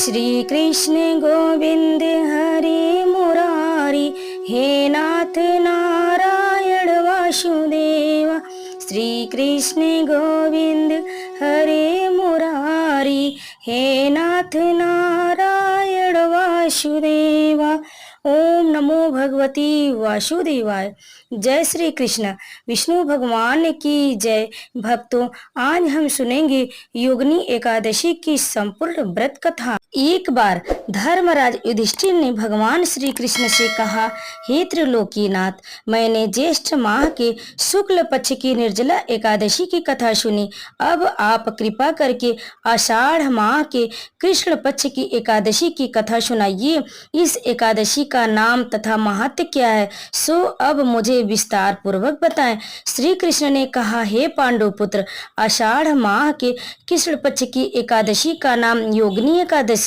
श्री कृष्ण गोविंद हरे मुरारी, हे नाथ नारायण वासुदेव। श्री कृष्ण गोविंद हरे मुरारी, हे नाथ नारायण वासुदेवा। ओम नमो भगवती वासुदेवाय। जय श्री कृष्ण। विष्णु भगवान की जय। भक्तों, आज हम सुनेंगे योगिनी एकादशी की संपूर्ण व्रत कथा। एक बार धर्मराज युधिष्ठिर ने भगवान श्री कृष्ण से कहा, हे त्रिलोकीनाथ, मैंने ज्येष्ठ माह के शुक्ल पक्ष की निर्जला एकादशी की कथा सुनी। अब आप कृपा करके आषाढ़ माह के कृष्ण पक्ष की एकादशी की कथा सुनाइए। इस एकादशी का नाम तथा महत्व क्या है, सो अब मुझे विस्तार पूर्वक बताएं। श्री कृष्ण ने कहा, हे पांडु पुत्र, आषाढ़ माह के कृष्ण पक्ष की एकादशी का नाम योगिनी एकादशी।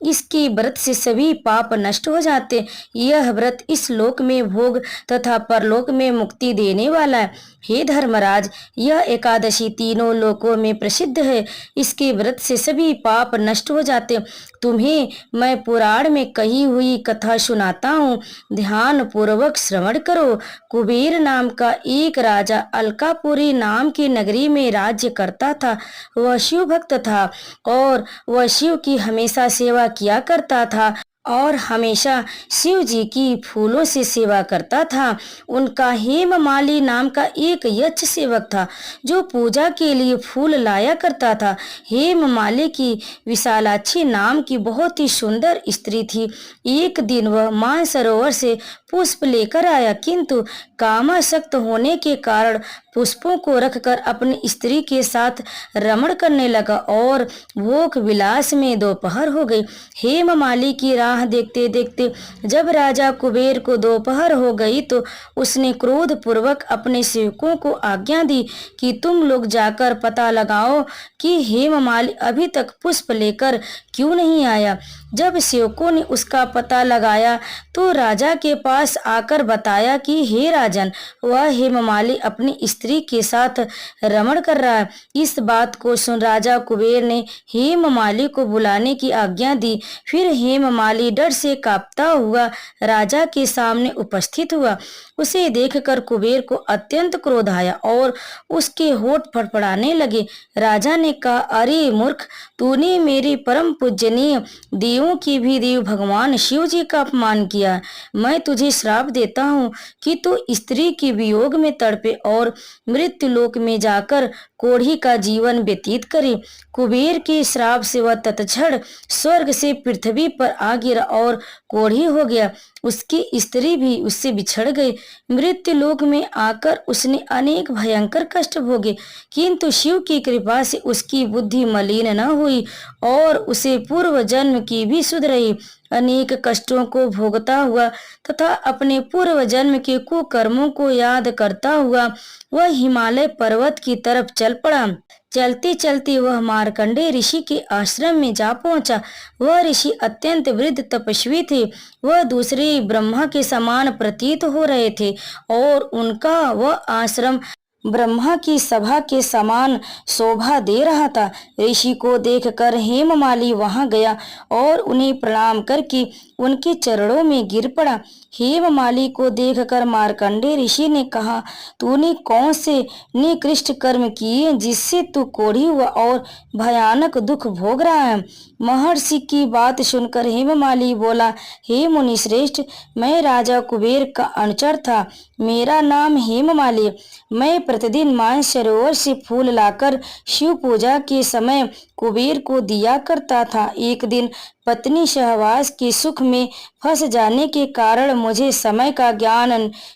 इसके व्रत से सभी पाप नष्ट हो जाते। यह व्रत इस लोक में भोग तथा परलोक में मुक्ति देने वाला है। हे धर्मराज, यह एकादशी तीनों लोकों में प्रसिद्ध है। इसके व्रत से सभी पाप नष्ट हो जाते। तुम्हें मैं पुराण में कही हुई कथा सुनाता हूँ, ध्यान पूर्वक श्रवण करो। कुबेर नाम का एक राजा अलकापुरी नाम की नगरी में राज्य करता था। वह शिव भक्त था और वह शिव की हमेशा सेवा किया करता था और हमेशा शिव जी की फूलों से सेवा करता था। उनका हेममाली नाम का एक यक्ष सेवक था जो पूजा के लिए फूल लाया करता था। हेममाली की विशालाक्षी नाम की बहुत ही सुंदर स्त्री थी। एक दिन वह मानसरोवर से पुष्प लेकर आया, किंतु कामासक्त होने के कारण पुष्पों को रखकर अपनी स्त्री के साथ रमण करने लगा और भोग विलास में दोपहर हो गई। हेममाली की राह देखते देखते जब राजा कुबेर को दोपहर हो गई तो उसने क्रोध पूर्वक अपने सेवकों को आज्ञा दी कि तुम लोग जाकर पता लगाओ कि हेममाली अभी तक पुष्प लेकर क्यों नहीं आया। जब सेवकों ने उसका पता लगाया तो राजा के पास आकर बताया कि हे राजन, वह हेममाली अपनी स्त्री के साथ रमण कर रहा है। इस बात को सुन राजा कुबेर ने हेममाली को बुलाने की आज्ञा दी। फिर हेममाली डर से कांपता हुआ राजा के सामने उपस्थित हुआ। उसे देखकर कुबेर को अत्यंत क्रोध आया और उसके होठ फड़फड़ाने लगे। राजा ने कहा, अरे मूर्ख, तूने मेरे परम पूजनीय देवों के भी देव भगवान शिव जी का अपमान किया। मैं तुझे श्राप देता हूँ कि तू स्त्री के वियोग में तड़पे और मृत्यु लोक में जाकर कोढ़ी का जीवन व्यतीत करे। कुबेर के श्राप से वह तत्क्षण स्वर्ग से पृथ्वी पर आ गिरा और कोढ़ी हो गया। उसकी स्त्री भी उससे बिछड़ गई। मृत्यु लोक में आकर उसने अनेक भयंकर कष्ट भोगे, किंतु शिव की कृपा से उसकी बुद्धि मलिन न हुई और उसे पूर्व जन्म की भी सुध रही। अनेक कष्टों को भोगता हुआ तथा अपने पूर्व जन्म के कुकर्मों को याद करता हुआ वह हिमालय पर्वत की तरफ चल पड़ा। चलते चलते वह मार्कंडेय ऋषि के आश्रम में जा पहुंचा। वह ऋषि अत्यंत वृद्ध तपस्वी थे। वह दूसरे ब्रह्मा के समान प्रतीत हो रहे थे और उनका वह आश्रम ब्रह्मा की सभा के समान शोभा दे रहा था। ऋषि को देखकर हेममाली वहां गया और उन्हें प्रणाम करके उनके चरणों में गिर पड़ा। हेममाली को देखकर मार्कंडेय ऋषि ने कहा, तूने कौन से निकृष्ट कर्म किए जिससे तू कोढ़ी हुआ और भयानक दुख भोग रहा है। महर्षि की बात सुनकर हेममाली बोला, हे मुनि श्रेष्ठ, मैं राजा कुबेर का अनुचर था। मेरा नाम हेममाली। मैं प्रतिदिन मानसरोवर से फूल लाकर शिव पूजा के समय कुबेर को दिया करता था। एक दिन पत्नी सहवास के सुख में फंस जाने के कारण मुझे समय का ज्ञान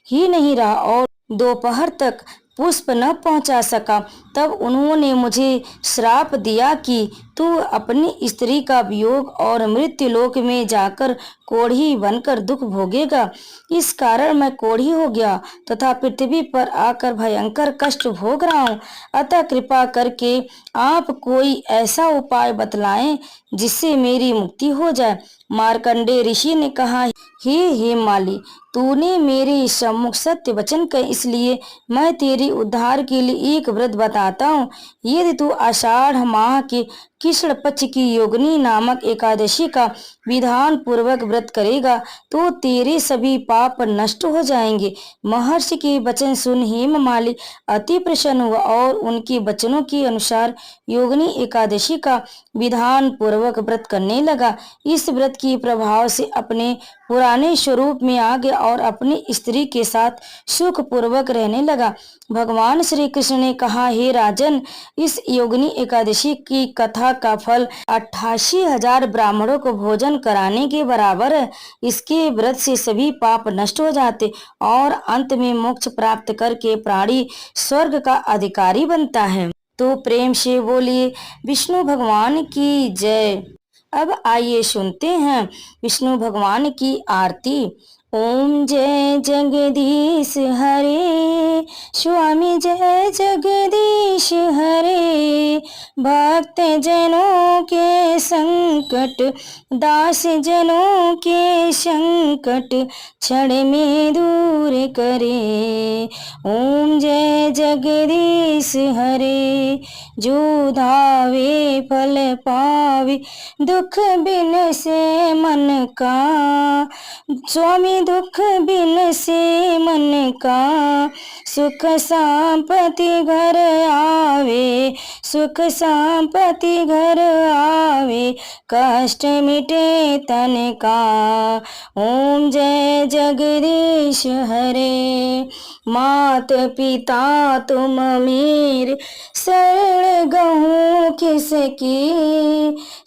ही नहीं रहा और दोपहर तक पुष्प न पहुंचा सका। तब उन्होंने मुझे श्राप दिया कि तू अपनी स्त्री का वियोग और मृत्यु लोक में जाकर कोढ़ी बनकर दुख भोगेगा। इस कारण मैं कोढ़ी हो गया तथा पृथ्वी पर आकर भयंकर कष्ट भोग रहा हूँ। अतः कृपा करके आप कोई ऐसा उपाय बतलाएं जिससे मेरी मुक्ति हो जाए। मार्कंडेय ऋषि ने कहा, हे हेममाली, तूने मेरे सम्मुख सत्य वचन कहे, इसलिए मैं तेरे उद्धार के लिए एक व्रत बताता हूँ। यदि तू आषाढ़ माह के कृष्ण पक्ष की योगिनी नामक एकादशी का विधान पूर्वक व्रत करेगा तो तेरे सभी पाप नष्ट हो जाएंगे। महर्षि के वचन सुन हेममाली अति प्रसन्न हुआ और उनके वचनों के अनुसार योगिनी एकादशी का विधान पूर्वक व्रत करने लगा। इस व्रत के प्रभाव से अपने पुराने स्वरूप में आ गया और अपनी स्त्री के साथ सुख पूर्वक रहने लगा। भगवान श्री कृष्ण ने कहा, हे राजन, इस योगिनी एकादशी की कथा का फल 88,000 ब्राह्मणों को भोजन कराने के बराबर है। इसके व्रत से सभी पाप नष्ट हो जाते और अंत में मोक्ष प्राप्त करके प्राणी स्वर्ग का अधिकारी बनता है। तो प्रेम से बोलिए विष्णु भगवान की जय। अब आइए सुनते हैं विष्णु भगवान की आरती। ओम जय जगदीश हरे, स्वामी जय जगदीश हरे। भक्त जनों के संकट, दास जनों के संकट क्षण में दूर करे। ओम जय जगदीश हरे, जो धावे फल पावे, दुख बिन से मन का। स्वामी दुख बिन से मन का, सुख संपत्ति घर आवे, सुख संपत्ति घर आवे, कष्ट मिटे तन का। ओम जय जगदीश हरे। मात पिता तुम मेरे, शरण गहूँ किसकी।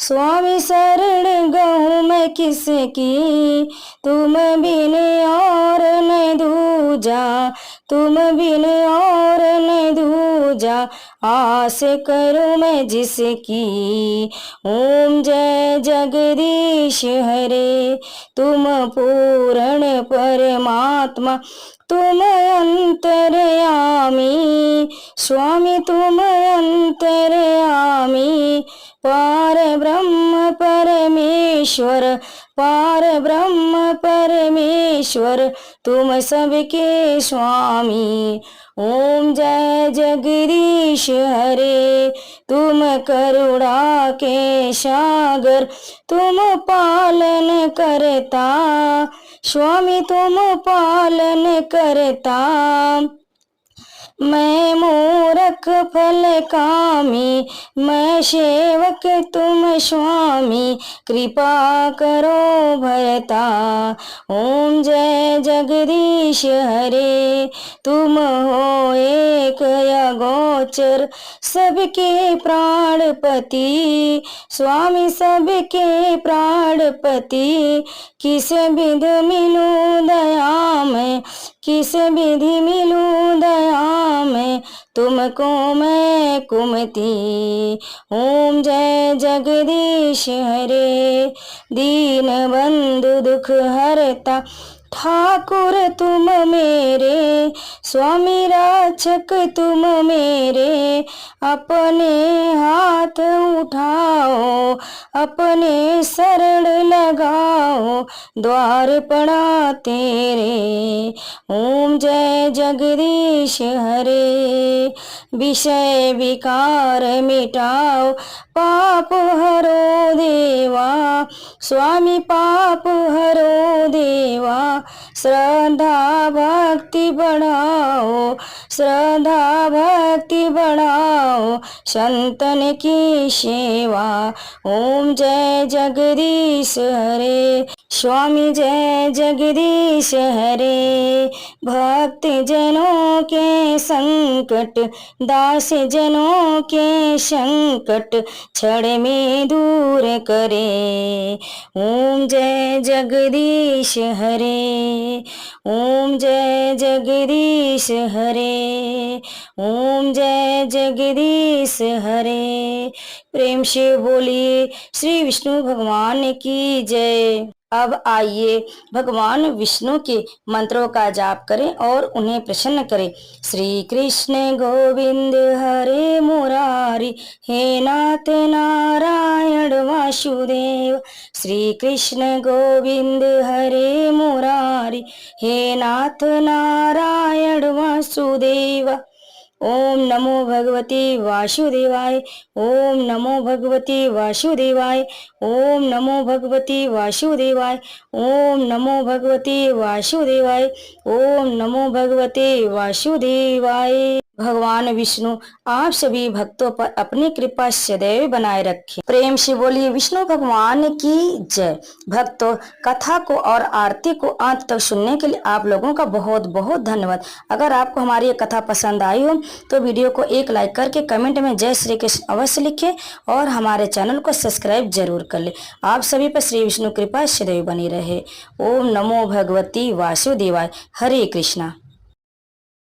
स्वामी शरण गहूँ मैं किसकी, तुम बिन और न दूजा, तुम बिन और न दूजा, आस करूं मैं जिसकी। ओम जय जगदीश हरे, तुम पूर्ण परमात्मा, तुम अंतर्यामी। स्वामी तुम अंतर्यामी, पार ब्रह्म परमेश्वर, पार ब्रह्म परमेश्वर, तुम सबके स्वामी। ओम जय जगदीश हरे, तुम करुणा के सागर, तुम पालन करता। स्वामी तुम पालन करता। मैं मूरख फल कामी, मैं सेवक तुम स्वामी, कृपा करो भरता। ओम जय जगदीश हरे, तुम हो एक अगोचर, सबके प्राणपति। स्वामी सबके प्राणपति, किस विध मिलूं दया में, किस विधि मिलूं दया में, तुमको मैं कुमति। ओम जय जगदीश हरे, दीन बंधु दुख हरता, ठाकुर तुम मेरे। स्वामी रक्षक तुम मेरे, अपने हाथ उठाओ, अपने शरण लगाओ, द्वार पड़ा तेरे। ओम जय जगदीश हरे, विषय विकार मिटाओ, पाप हरो देवा। स्वामी पाप हरो देवा, श्रद्धा भक्ति बढ़ाओ, श्रद्धा भक्ति बढ़ाओ, संतन की सेवा। ओम जय जगदीश हरे, स्वामी जय जगदीश हरे। भक्त जनों के संकट, दास जनों के संकट क्षण में दूर करे। ओम जय जगदीश हरे, ओम जय जगदीश हरे, ओम जय जगदीश हरे। प्रेम से बोलिए श्री विष्णु भगवान की जय। अब आइए भगवान विष्णु के मंत्रों का जाप करें और उन्हें प्रसन्न करें। श्री कृष्ण गोविंद हरे मुरारी, हे नाथ नारायण वासुदेव। श्री कृष्ण गोविंद हरे मुरारी, हे नाथ नारायण वासुदेव। ओम नमो भगवते वासुदेवाय। ओम नमो भगवते वासुदेवाय। ओम नमो भगवते वासुदेवाय। ओम नमो भगवते वासुदेवाय। ओम नमो भगवते वासुदेवाय। भगवान विष्णु आप सभी भक्तों पर अपनी कृपा सदैव बनाए रखें। प्रेम से बोलिए विष्णु भगवान की जय। भक्तों, कथा को और आरती को अंत तक सुनने के लिए आप लोगों का बहुत बहुत धन्यवाद। अगर आपको हमारी ये कथा पसंद आई हो तो वीडियो को एक लाइक करके कमेंट में जय श्री कृष्ण अवश्य लिखें और हमारे चैनल को सब्सक्राइब जरूर कर ले। आप सभी पर श्री विष्णु कृपा सदैव बनी रहे। ओम नमो भगवती वासुदेवाय। हरे कृष्णा।